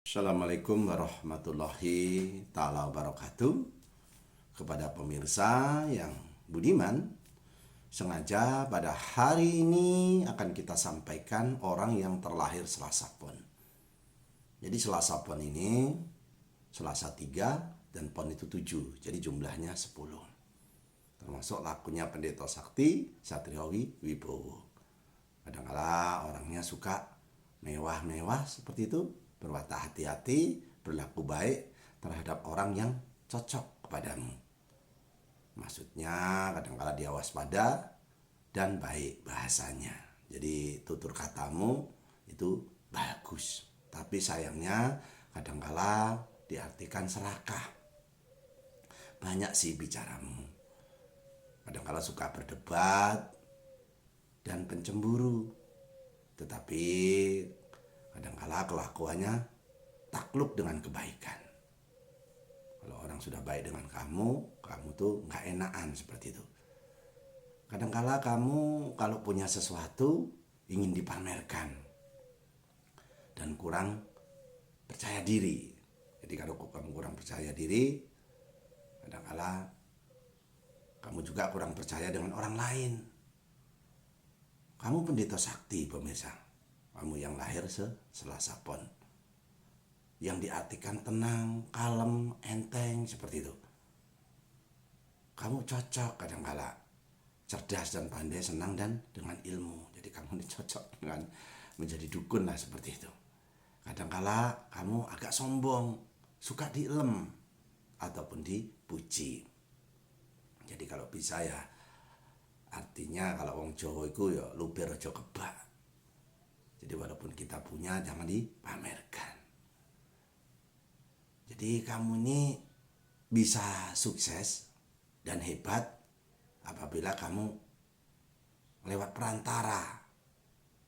Assalamualaikum warahmatullahi ta'ala wabarakatuh. Kepada pemirsa yang budiman, sengaja pada hari ini akan kita sampaikan orang yang terlahir Selasa Pon. Jadi Selasa Pon ini Selasa 3 dan Pon itu 7, jadi jumlahnya 10. Termasuk lakunya Pendeta Sakti Satriawi Wibowo. Kadang-kala orangnya suka mewah-mewah seperti itu, berwatak hati-hati, berlaku baik terhadap orang yang cocok kepadamu. Maksudnya kadang-kala dia waspada dan baik bahasanya. Jadi tutur katamu itu bagus. Tapi sayangnya kadang-kala diartikan serakah. Banyak sih bicaramu. Kadang-kala suka berdebat dan pencemburu. Tetapi kadang-kala kelakuannya takluk dengan kebaikan. Kalau orang sudah baik dengan kamu tuh nggak enakan seperti itu. Kadang-kala kamu kalau punya sesuatu ingin dipamerkan dan kurang percaya diri. Jadi kalau kamu kurang percaya diri, kadang-kala kamu juga kurang percaya dengan orang lain. Kamu pendeta sakti pemirsa. Kamu yang lahir Selasa Pon, yang diartikan tenang, kalem, enteng seperti itu. Kamu cocok kadang-kala cerdas dan pandai, senang dan dengan ilmu. Jadi kamu ini cocok dengan menjadi dukun lah seperti itu. Kadang-kala kamu agak sombong, suka dielem ataupun dipuji. Jadi kalau bisa ya, artinya kalau wong Jawa itu ya luber aja kebak. Jadi walaupun kita punya jangan dipamerkan. Jadi kamu ini bisa sukses dan hebat apabila kamu lewat perantara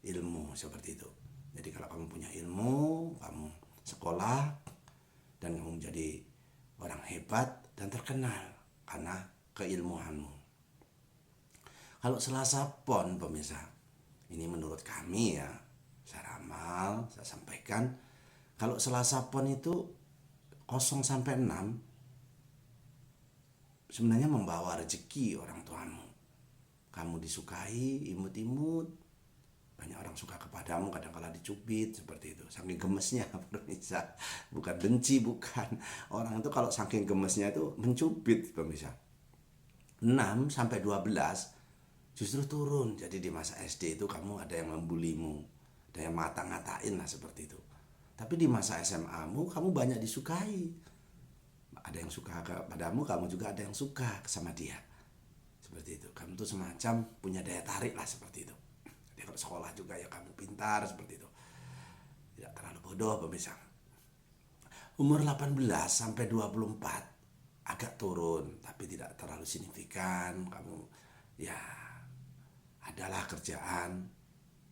ilmu seperti itu. Jadi kalau kamu punya ilmu, kamu sekolah dan kamu menjadi orang hebat dan terkenal karena keilmuanmu. Kalau Selasa Pon pemirsa, ini menurut kami ya, saya ramal, saya sampaikan, kalau Selasa Pon itu 0 sampai 6 sebenarnya membawa rezeki orang tuamu. Kamu disukai, imut-imut, banyak orang suka kepadamu, kadang-kala dicubit seperti itu. Saking gemesnya pemirsa, bukan benci, bukan. Orang itu kalau saking gemesnya itu mencubit pemirsa. 6 sampai 12 justru turun. Jadi di masa SD itu kamu ada yang membulimu, ada yang ngata-ngatain lah seperti itu. Tapi di masa SMA-mu kamu banyak disukai. Ada yang suka kepadamu, kamu juga ada yang suka sama dia. Seperti itu. Kamu tuh semacam punya daya tarik lah seperti itu. Jadi kalau sekolah juga ya kamu pintar seperti itu. Tidak terlalu bodoh pemirsa. Umur 18 sampai 24 agak turun, tapi tidak terlalu signifikan. Kamu ya adalah kerjaan,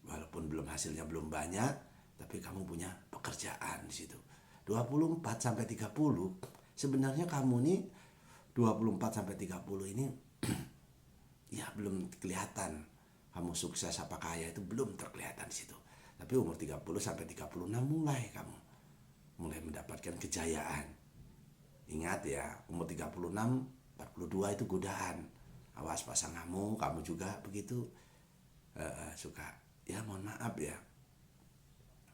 walaupun hasilnya belum banyak, tapi kamu punya pekerjaan di situ. 24 sampai 30 sebenarnya kamu nih 24 sampai 30 ini ya belum kelihatan kamu sukses apa kaya, itu belum terkelihatan di situ. Tapi umur 30 sampai 36 mulai kamu mendapatkan kejayaan. Ingat ya, umur 36, 42 itu godaan. Awas pasanganmu, kamu juga begitu suka, ya mohon maaf ya.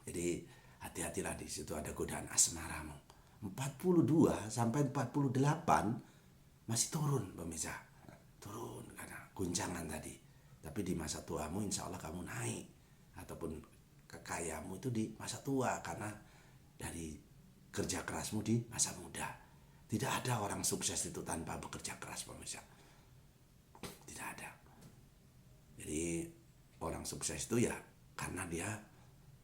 Jadi hati-hatilah, di situ ada godaan asmaramu. 42 sampai 48 masih turun pemirsa. Turun karena guncangan tadi. Tapi di masa tuamu insya Allah kamu naik. Ataupun kekayaanmu itu di masa tua karena dari kerja kerasmu di masa muda. Tidak ada orang sukses itu tanpa bekerja keras pemirsa. Tidak ada. Jadi orang sukses itu ya karena dia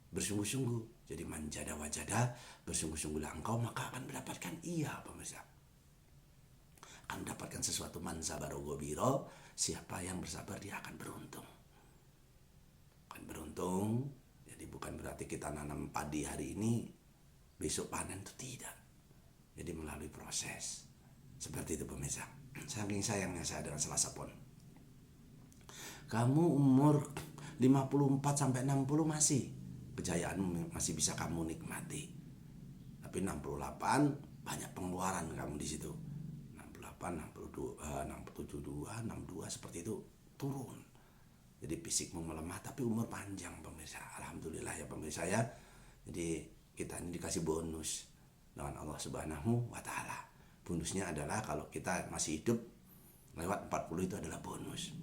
bersungguh-sungguh. Jadi manjada wajada, bersungguh-sungguhlah engkau maka akan mendapatkan pemirsa. Akan mendapatkan sesuatu, man sabaro gobiro, siapa yang bersabar dia akan beruntung. Akan beruntung. Jadi bukan berarti kita nanam padi hari ini besok panen, itu tidak. Jadi melalui proses. Seperti itu pemirsa. Saking sayangnya saya dengan Selasa Pon. Kamu umur 54 sampai 60 masih kejayaanmu masih bisa kamu nikmati. Tapi 68 banyak pengeluaran kamu di situ. 68, 62, 62 seperti itu turun. Jadi fisikmu melemah tapi umur panjang pemirsa. Alhamdulillah ya pemirsa ya. Jadi kita ini dikasih bonus dengan Allah Subhanahu wa taala. Bonusnya adalah kalau kita masih hidup lewat 40 itu adalah bonus.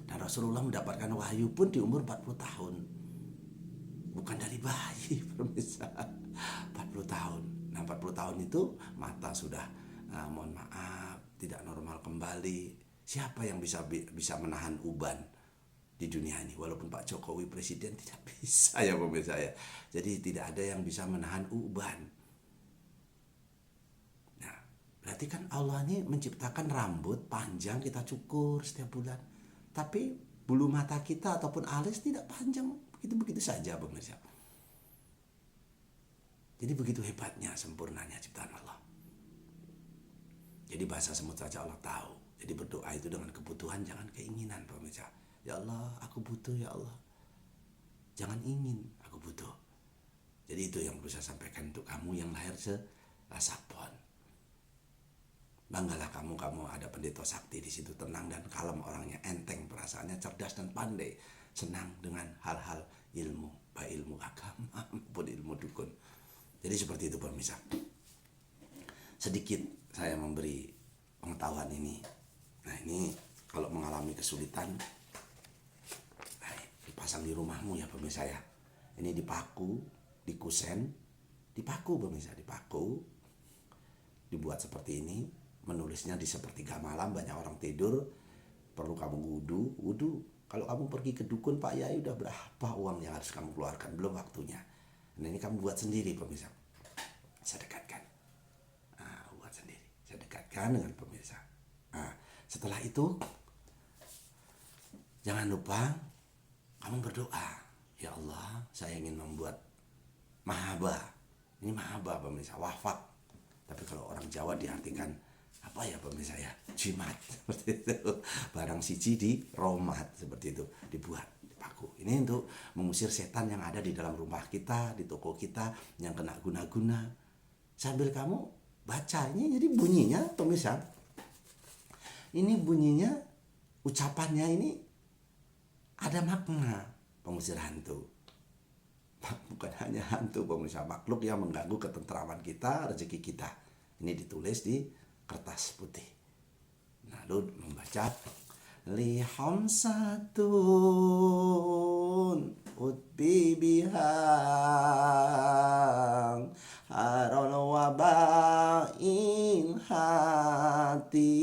Dan Rasulullah mendapatkan wahyu pun di umur 40 tahun. Bukan dari bayi pemirsa. 40 tahun. Nah 40 tahun itu mata sudah mohon maaf tidak normal kembali. Siapa yang bisa menahan uban di dunia ini? Walaupun Pak Jokowi presiden tidak bisa ya pemirsa ya. Jadi tidak ada yang bisa menahan uban. Nah, berarti kan Allah ini menciptakan rambut panjang kita cukur setiap bulan. Tapi bulu mata kita ataupun alis tidak panjang, begitu-begitu saja pemirsa. Jadi begitu hebatnya, sempurnanya ciptaan Allah. Jadi bahasa semut saja Allah tahu. Jadi berdoa itu dengan kebutuhan, jangan keinginan pemirsa. Ya Allah, aku butuh ya Allah. Jangan ingin, aku butuh. Jadi itu yang perlu saya sampaikan untuk kamu yang lahir se-Sapon. Banggalah kamu ada pendeta sakti di situ, tenang dan kalem orangnya, enteng perasaannya, cerdas dan pandai, senang dengan hal-hal ilmu, baik ilmu agama maupun ilmu dukun. Jadi seperti itu pemirsa. Sedikit saya memberi pengetahuan ini. Nah ini kalau mengalami kesulitan, dipasang di rumahmu ya pemirsa ya. Ini dipaku, dikusen, dipaku pemirsa, dipaku, dibuat seperti ini. Menulisnya di sepertiga malam, banyak orang tidur, perlu kamu wudu. Kalau kamu pergi ke dukun, Pak Yai udah berapa uang yang harus kamu keluarkan, belum waktunya. Nah ini kamu buat sendiri pemirsa. Saya dekatkan. Buat sendiri. Saya dekatkan dengan pemirsa. Nah, setelah itu jangan lupa kamu berdoa. Ya Allah, saya ingin membuat mahaba. Ini mahaba pemirsa, wafak. Tapi kalau orang Jawa diartikan apa ya pemirsa ya? Jimat seperti itu. Barang siji di romat seperti itu, dibuat, dipaku. Ini untuk mengusir setan yang ada di dalam rumah kita, di toko kita yang kena guna-guna. Sambil kamu baca ini, jadi bunyinya pemirsa. Ini bunyinya, ucapannya ini ada makna pengusir hantu. Bukan hanya hantu pemirsa, makhluk yang mengganggu ketentraman kita, rezeki kita. Ini ditulis di kertas putih. Lalu membaca li hamsatun utbi bihang haron wabain hatimang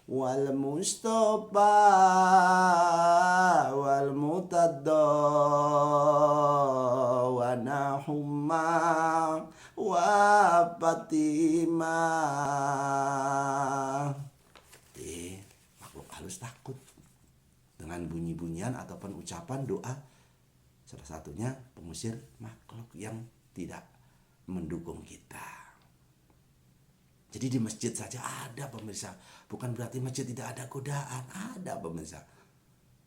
wal mustafa wal mutadda wa nahumma wa fatima. Makhluk halus takut dengan bunyi-bunyian ataupun ucapan doa. Salah satunya pengusir makhluk yang tidak mendukung kita. Jadi di masjid saja ada pemirsa. Bukan berarti masjid tidak ada godaan. Ada pemirsa.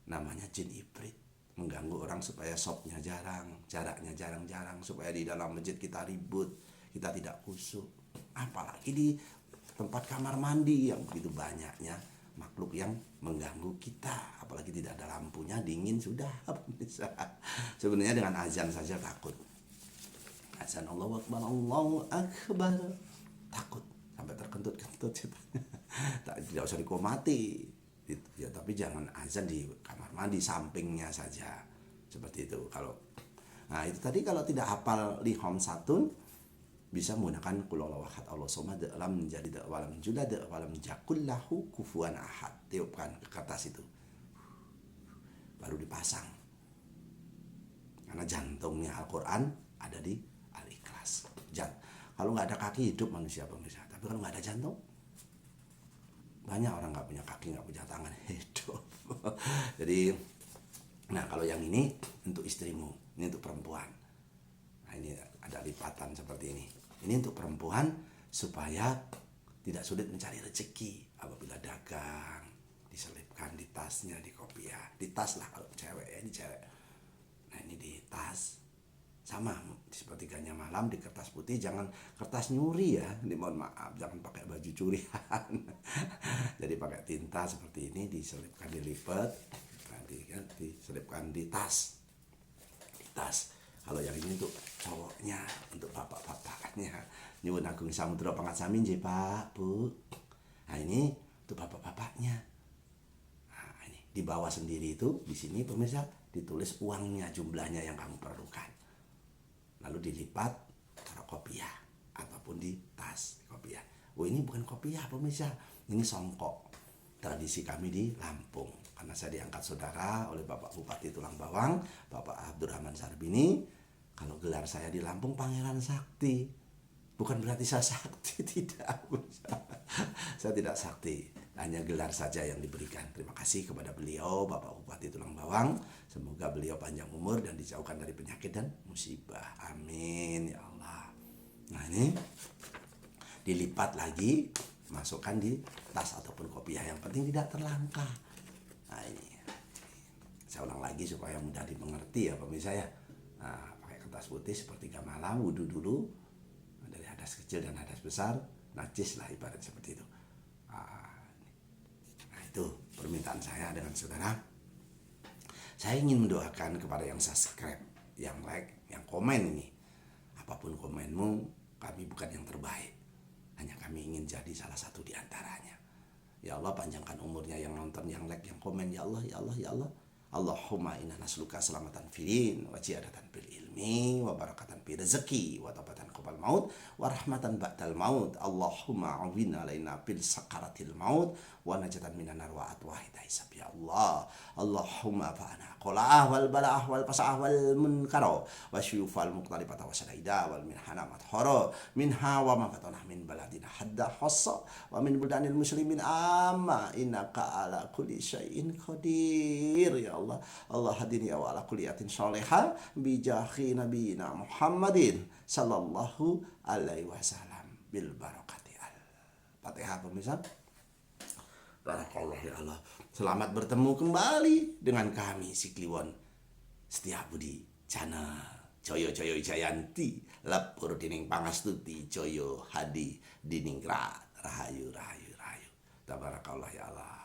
Namanya jin ibrit. Mengganggu orang supaya sopnya jarang. Jaraknya jarang-jarang. Supaya di dalam masjid kita ribut. Kita tidak khusyuk. Apalagi di tempat kamar mandi yang begitu banyaknya makhluk yang mengganggu kita. Apalagi tidak ada lampunya, dingin sudah pemirsa. Sebenarnya dengan azan saja takut. Azan Allahu Akbar, Allahu Akbar. Takut. Sampai terkentut-kentut tidak usah dikomati ya, tapi jangan azan di kamar mandi, sampingnya saja seperti itu. Kalau nah itu tadi kalau tidak hafal lihom satun bisa menggunakan qul huwallahu ahad Allahu somad lam yalid wa lam yulad wa lam yakul lahu kufuwan ahad. Tiupkan ke kertas itu baru dipasang, karena jantungnya Al-Quran ada di Al-Ikhlas. Kalau nggak ada kaki hidup manusia pemirsa, tapi kalau nggak ada jantung, banyak orang nggak punya kaki, nggak punya tangan, hidup. Jadi, nah kalau yang ini untuk istrimu, ini untuk perempuan. Nah ini ada lipatan seperti ini. Ini untuk perempuan supaya tidak sulit mencari rezeki apabila dagang, diselipkan di tasnya, di kopiah, di tas lah kalau cewek ya, ini cewek. Nah ini di tas sama sepertiganya malam di kertas putih, jangan kertas nyuri ya, ini mohon maaf, jangan pakai baju curian. Jadi pakai tinta seperti ini, diselipkan, dilipat, diselipkan di tas. Kalau yang ini untuk cowoknya, untuk bapak-bapaknya. Nyuwun agung samudra pangatsami nggih Pak, Bu. Nah ini untuk bapak-bapaknya. Nah ini di bawah sendiri itu, di sini pemirsa ditulis uangnya, jumlahnya yang kamu perlukan. Lalu dilipat, taruh kopiah ataupun di tas kopiah. Oh ini bukan kopiah pemirsa, ini songkok. Tradisi kami di Lampung, karena saya diangkat saudara oleh Bapak Bupati Tulang Bawang, Bapak Abdurrahman Sarbini. Kalau gelar saya di Lampung Pangeran Sakti, bukan berarti saya sakti, tidak. Saya tidak sakti, hanya gelar saja yang diberikan. Terima kasih kepada beliau, Bapak Bupati Tulang Bawang. Semoga beliau panjang umur dan dijauhkan dari penyakit dan musibah. Amin ya Allah. Nah ini dilipat lagi, masukkan di tas ataupun kopiah, yang penting tidak terlangkah. Nah ini saya ulang lagi supaya mudah dimengerti ya pemirsa ya. Nah, pakai kertas putih sepertiga malam, wudhu dulu dari hadas kecil dan hadas besar, najis lah ibarat seperti itu. Nah itu permintaan saya dengan saudara. Saya ingin mendoakan kepada yang subscribe, yang like, yang komen ini. Apapun komenmu, kami bukan yang terbaik. Hanya kami ingin jadi salah satu di antaranya. Ya Allah, panjangkan umurnya yang nonton, yang like, yang komen. Ya Allah, ya Allah, ya Allah. Allahumma inna nasluka selamatan filin, wa ciadatan fil ilmi, wa barakatan fi rezeki, wa taubatan qabal maut, wa rahmatan ba'dal maut. Allahumma awwina alaina fil sakaratil maut, wa najatan minan nar wa atwahi hisab. Ya Allah, Allahumma fa'ana qola'ah wal bala'ah wal pasa'ah wal munkaro, wa syufal muqtaribata wa syadaida wal minhana mathoro, minha wa ma fatanah min baladina hadda hossa, wa min buldanil muslimin amma innaka ala kulli syai'in qadir. Ya Allah, Allah hadini wa ala kuliyatin soleha bijahi nabiyina Muhammadin sallallahu alaihi wasallam bil barakati al-Fatihah pemirsa. Barakallah ya Allah. Selamat bertemu kembali dengan kami si Kliwon Setiabudi channel Joyo Jayanti Lepur Dining Pangastuti Joyo Hadi Diningrat Rahayu Tabarakallah ya Allah.